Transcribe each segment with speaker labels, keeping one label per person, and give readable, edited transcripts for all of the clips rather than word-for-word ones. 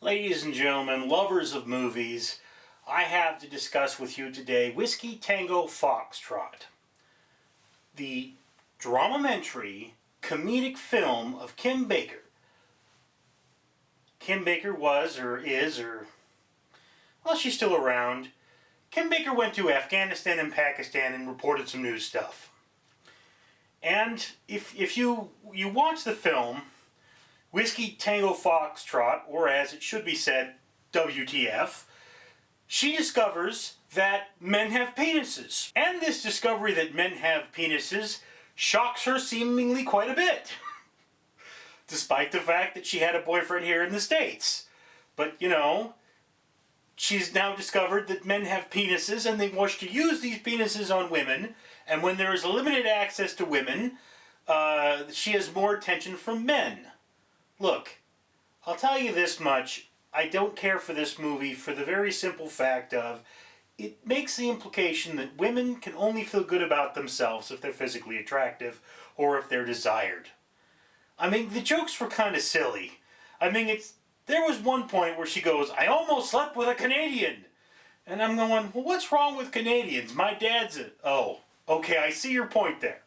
Speaker 1: Ladies and gentlemen, lovers of movies, I have to discuss with you today Whiskey Tango Foxtrot, the dramamentary comedic film of Kim Baker. Kim Baker was, or is, or, well, she's still around. Kim Baker went to Afghanistan and Pakistan and reported some news stuff. And if you watch the film, Whiskey Tango Foxtrot, or as it should be said, WTF, she discovers that men have penises. And this discovery that men have penises shocks her seemingly quite a bit. Despite the fact that she had a boyfriend here in the States. But, you know, she's now discovered that men have penises and they wish to use these penises on women. And when there is limited access to women, she has more attention from men. Look, I'll tell you this much, I don't care for this movie for the very simple fact of it makes the implication that women can only feel good about themselves if they're physically attractive or if they're desired. I mean, the jokes were kind of silly. I mean, there was one point where she goes, "I almost slept with a Canadian." And I'm going, well, what's wrong with Canadians? My dad's a... Oh, okay, I see your point there.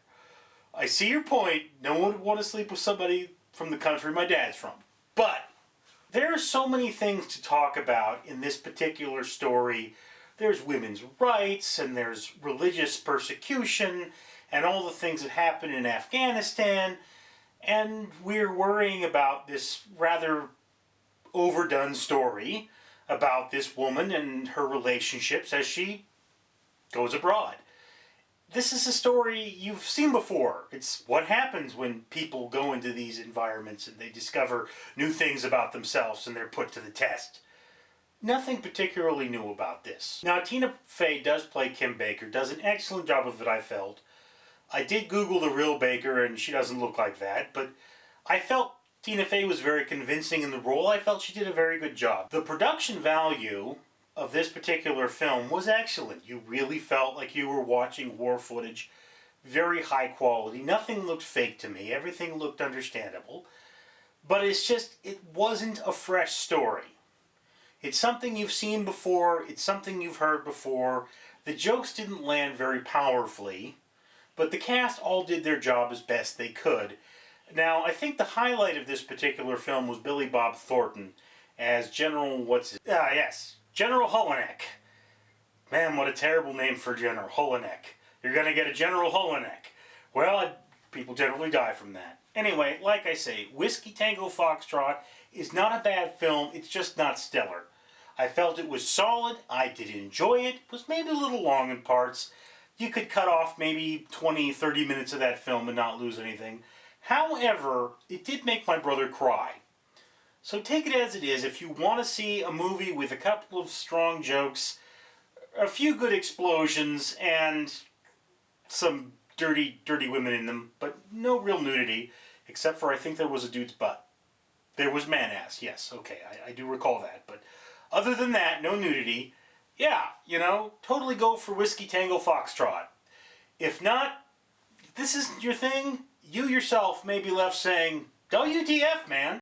Speaker 1: I see your point. No one would want to sleep with somebody from the country my dad's from. But there are so many things to talk about in this particular story. There's women's rights, and there's religious persecution, and all the things that happen in Afghanistan. And we're worrying about this rather overdone story about this woman and her relationships as she goes abroad. This is a story you've seen before. It's what happens when people go into these environments and they discover new things about themselves and they're put to the test. Nothing particularly new about this. Now, Tina Fey does play Kim Baker, does an excellent job of it, I felt. I did Google the real Baker and she doesn't look like that, but I felt Tina Fey was very convincing in the role. I felt she did a very good job. The production value of this particular film was excellent. You really felt like you were watching war footage. Very high quality. Nothing looked fake to me. Everything looked understandable. But it's just, it wasn't a fresh story. It's something you've seen before. It's something you've heard before. The jokes didn't land very powerfully, but the cast all did their job as best they could. Now, I think the highlight of this particular film was Billy Bob Thornton as General, General Holinek. Man, what a terrible name for General Holinek. You're going to get a General Holinek. Well, people generally die from that. Anyway, like I say, Whiskey Tango Foxtrot is not a bad film. It's just not stellar. I felt it was solid. I did enjoy it. It was maybe a little long in parts. You could cut off maybe 20, 30 minutes of that film and not lose anything. However, it did make my brother cry. So take it as it is. If you want to see a movie with a couple of strong jokes, a few good explosions, and some dirty women in them, but no real nudity, except for I think there was a dude's butt. There was man-ass, yes, okay, I do recall that. But other than that, no nudity. Yeah, you know, totally go for Whiskey Tango Foxtrot. If not, if this isn't your thing, you yourself may be left saying, WTF, man.